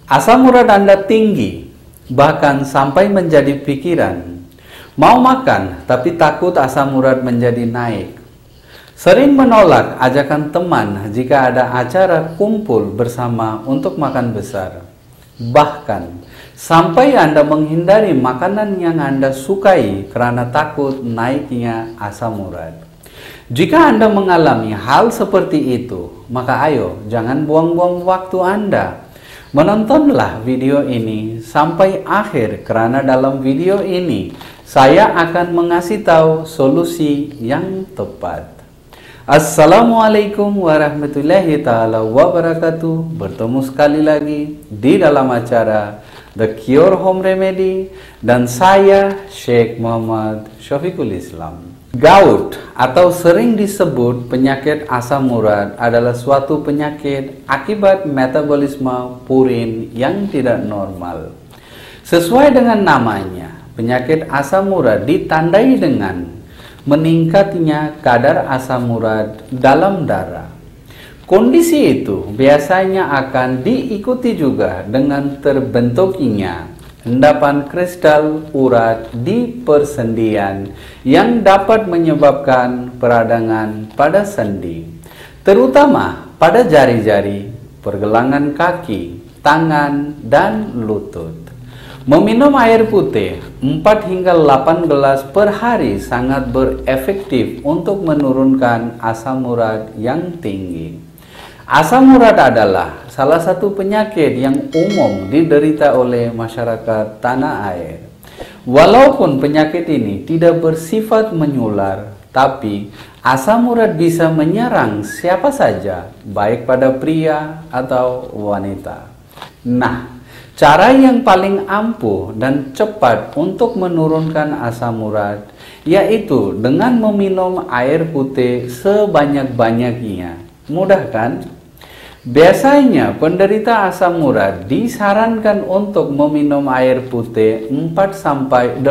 Asam urat Anda tinggi, bahkan sampai menjadi pikiran. Mau makan, tapi takut asam urat menjadi naik. Sering menolak ajakan teman jika ada acara kumpul bersama untuk makan besar. Bahkan, sampai Anda menghindari makanan yang Anda sukai karena takut naiknya asam urat. Jika Anda mengalami hal seperti itu, maka ayo jangan buang-buang waktu Anda. Menontonlah video ini sampai akhir karena dalam video ini saya akan mengasih tahu solusi yang tepat. Assalamualaikum warahmatullahi taala wabarakatuh. Bertemu sekali lagi di dalam acara The Cure Home Remedy dan saya Syekh Muhammad Syafiqul Islam. Gout atau sering disebut penyakit asam urat adalah suatu penyakit akibat metabolisme purin yang tidak normal. Sesuai dengan namanya, penyakit asam urat ditandai dengan meningkatnya kadar asam urat dalam darah. Kondisi itu biasanya akan diikuti juga dengan terbentuknya endapan kristal urat di persendian yang dapat menyebabkan peradangan pada sendi, terutama pada jari-jari, pergelangan kaki, tangan, dan lutut. Meminum air putih 4 hingga 8 gelas per hari sangat berefektif untuk menurunkan asam urat yang tinggi. Asam urat adalah salah satu penyakit yang umum diderita oleh masyarakat tanah air. Walaupun penyakit ini tidak bersifat menular, tapi asam urat bisa menyerang siapa saja, baik pada pria atau wanita. Nah, cara yang paling ampuh dan cepat untuk menurunkan asam urat yaitu dengan meminum air putih sebanyak-banyaknya. Mudah kan? Biasanya penderita asam urat disarankan untuk meminum air putih 4-8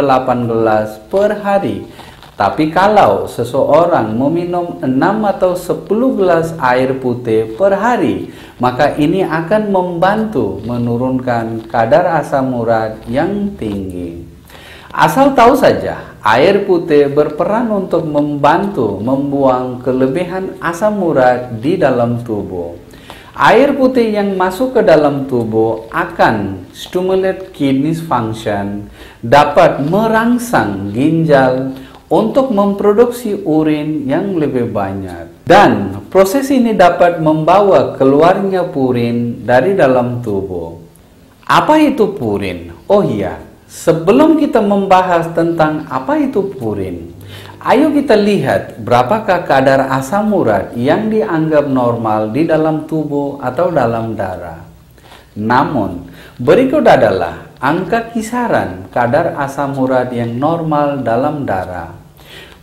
gelas per hari. Tapi kalau seseorang meminum 6 atau 10 gelas air putih per hari, maka ini akan membantu menurunkan kadar asam urat yang tinggi. Asal tahu saja, air putih berperan untuk membantu membuang kelebihan asam urat di dalam tubuh. Air putih yang masuk ke dalam tubuh akan stimulate kidney function, dapat merangsang ginjal untuk memproduksi urin yang lebih banyak. Dan proses ini dapat membawa keluarnya purin dari dalam tubuh. Apa itu purin? Oh iya, sebelum kita membahas tentang apa itu purin, ayo kita lihat berapakah kadar asam urat yang dianggap normal di dalam tubuh atau dalam darah. Namun, berikut adalah angka kisaran kadar asam urat yang normal dalam darah,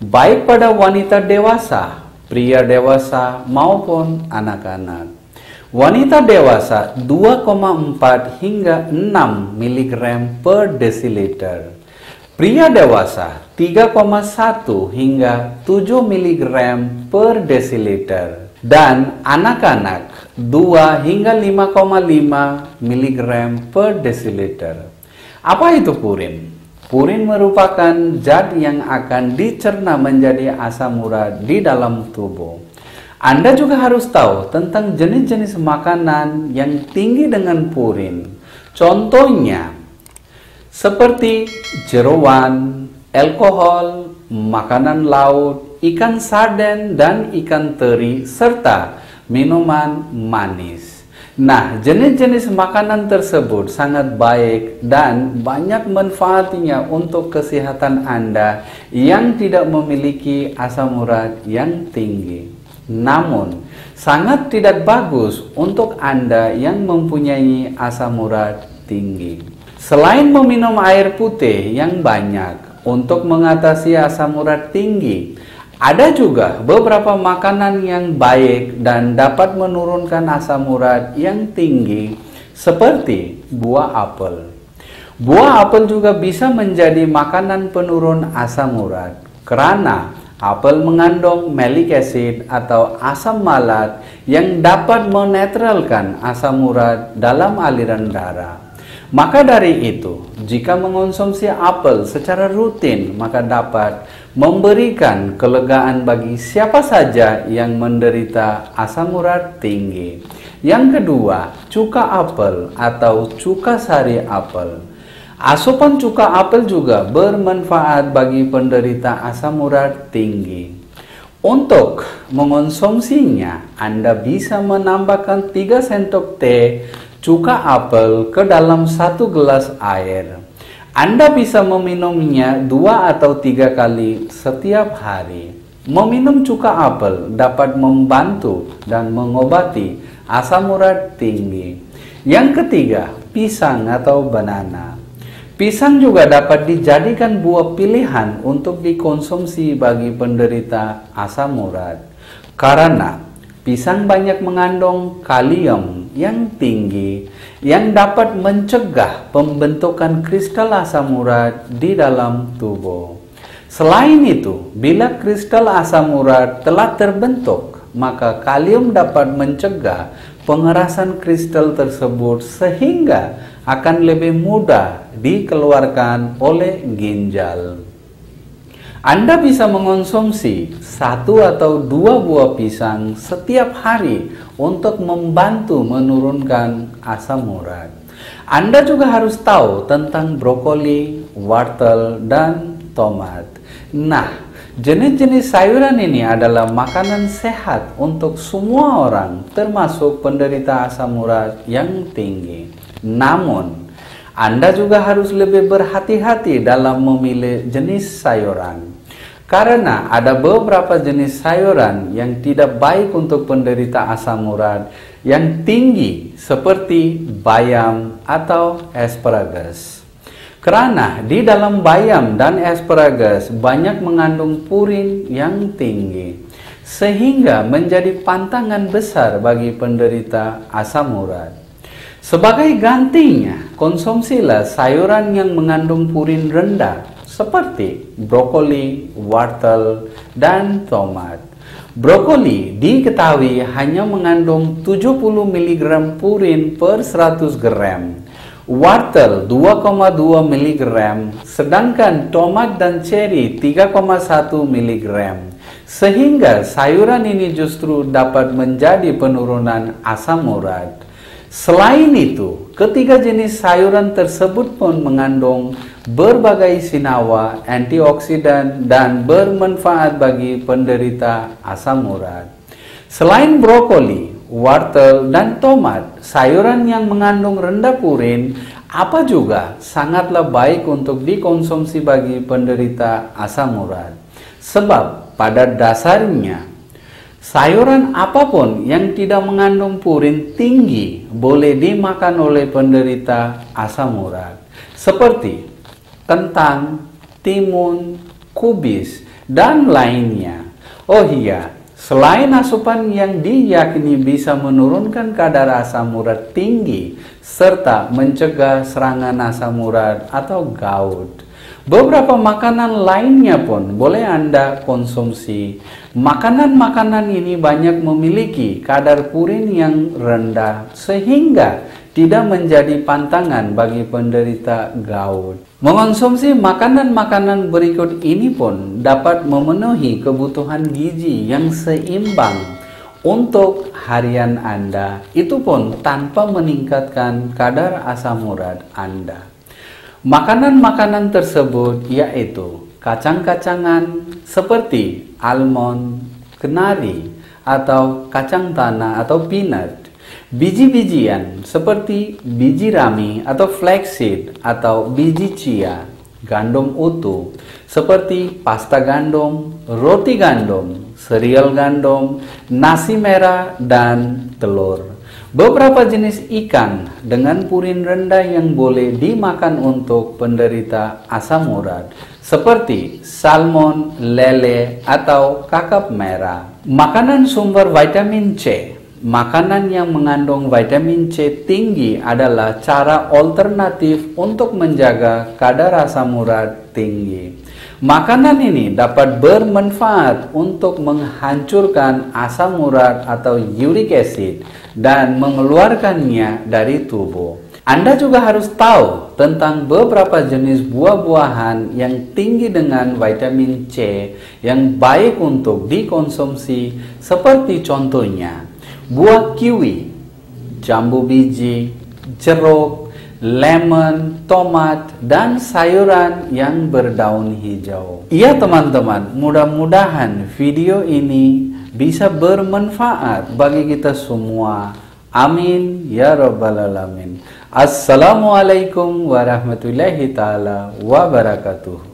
baik pada wanita dewasa, pria dewasa, maupun anak-anak. Wanita dewasa 2,4 hingga 6 mg per desiliter. Pria dewasa 3,1 hingga 7 mg per desiliter. Dan anak-anak 2 hingga 5,5 mg per desiliter. Apa itu purin? Purin merupakan zat yang akan dicerna menjadi asam urat di dalam tubuh. Anda juga harus tahu tentang jenis-jenis makanan yang tinggi dengan purin. Contohnya, seperti jeroan, alkohol, makanan laut, ikan sarden dan ikan teri, serta minuman manis. Nah, jenis-jenis makanan tersebut sangat baik dan banyak manfaatnya untuk kesehatan Anda yang tidak memiliki asam urat yang tinggi. Namun, sangat tidak bagus untuk Anda yang mempunyai asam urat tinggi. Selain meminum air putih yang banyak untuk mengatasi asam urat tinggi, ada juga beberapa makanan yang baik dan dapat menurunkan asam urat yang tinggi seperti buah apel. Buah apel juga bisa menjadi makanan penurun asam urat karena Apel mengandung malic acid atau asam malat yang dapat menetralkan asam urat dalam aliran darah. Maka dari itu, jika mengonsumsi apel secara rutin, maka dapat memberikan kelegaan bagi siapa saja yang menderita asam urat tinggi. Yang kedua, cuka apel atau cuka sari apel. Asupan cuka apel juga bermanfaat bagi penderita asam urat tinggi. Untuk mengonsumsinya, Anda bisa menambahkan 3 sendok teh cuka apel ke dalam 1 gelas air. Anda bisa meminumnya 2 atau 3 kali setiap hari. Meminum cuka apel dapat membantu dan mengobati asam urat tinggi. Yang ketiga, pisang atau banana. Pisang juga dapat dijadikan buah pilihan untuk dikonsumsi bagi penderita asam urat. Karena pisang banyak mengandung kalium yang tinggi yang dapat mencegah pembentukan kristal asam urat di dalam tubuh. Selain itu, bila kristal asam urat telah terbentuk, maka kalium dapat mencegah pengerasan kristal tersebut sehingga akan lebih mudah dikeluarkan oleh ginjal. Anda bisa mengonsumsi 1 atau 2 buah pisang setiap hari untuk membantu menurunkan asam urat. Anda juga harus tahu tentang brokoli, wortel, dan tomat. Nah, jenis-jenis sayuran ini adalah makanan sehat untuk semua orang, termasuk penderita asam urat yang tinggi. Namun, Anda juga harus lebih berhati-hati dalam memilih jenis sayuran. Karena ada beberapa jenis sayuran yang tidak baik untuk penderita asam urat yang tinggi seperti bayam atau asparagus. Karena di dalam bayam dan asparagus banyak mengandung purin yang tinggi, sehingga menjadi pantangan besar bagi penderita asam urat. Sebagai gantinya, konsumsilah sayuran yang mengandung purin rendah seperti brokoli, wortel, dan tomat. Brokoli diketahui hanya mengandung 70 mg purin per 100 gram, wortel 2,2 mg, sedangkan tomat dan ceri 3,1 mg. Sehingga sayuran ini justru dapat menjadi penurunan asam urat. Selain itu, ketiga jenis sayuran tersebut pun mengandung berbagai senyawa, antioksidan, dan bermanfaat bagi penderita asam urat. Selain brokoli, wortel, dan tomat, sayuran yang mengandung rendah purin apa juga sangatlah baik untuk dikonsumsi bagi penderita asam urat. Sebab pada dasarnya, sayuran apapun yang tidak mengandung purin tinggi boleh dimakan oleh penderita asam urat, seperti kentang, timun, kubis, dan lainnya. Oh iya, selain asupan yang diyakini bisa menurunkan kadar asam urat tinggi serta mencegah serangan asam urat atau gout, beberapa makanan lainnya pun boleh Anda konsumsi. Makanan-makanan ini banyak memiliki kadar purin yang rendah sehingga tidak menjadi pantangan bagi penderita gout. Mengonsumsi makanan-makanan berikut ini pun dapat memenuhi kebutuhan gizi yang seimbang untuk harian Anda, itu pun tanpa meningkatkan kadar asam urat Anda. Makanan-makanan tersebut yaitu kacang-kacangan seperti almond, kenari, atau kacang tanah atau peanut, biji-bijian seperti biji rami atau flaxseed atau biji chia, gandum utuh seperti pasta gandum, roti gandum, serial gandum, nasi merah, dan telur. Beberapa jenis ikan dengan purin rendah yang boleh dimakan untuk penderita asam urat seperti salmon, lele, atau kakap merah. Makanan sumber vitamin C. Makanan yang mengandung vitamin C tinggi adalah cara alternatif untuk menjaga kadar asam urat tinggi. Makanan ini dapat bermanfaat untuk menghancurkan asam urat atau uric acid dan mengeluarkannya dari tubuh. Anda juga harus tahu tentang beberapa jenis buah-buahan yang tinggi dengan vitamin C yang baik untuk dikonsumsi, seperti contohnya buah kiwi, jambu biji, jeruk, lemon, tomat, dan sayuran yang berdaun hijau. Iya teman-teman, mudah-mudahan video ini bisa bermanfaat bagi kita semua. Amin ya rabbal alamin. Assalamualaikum warahmatullahi taala wabarakatuh.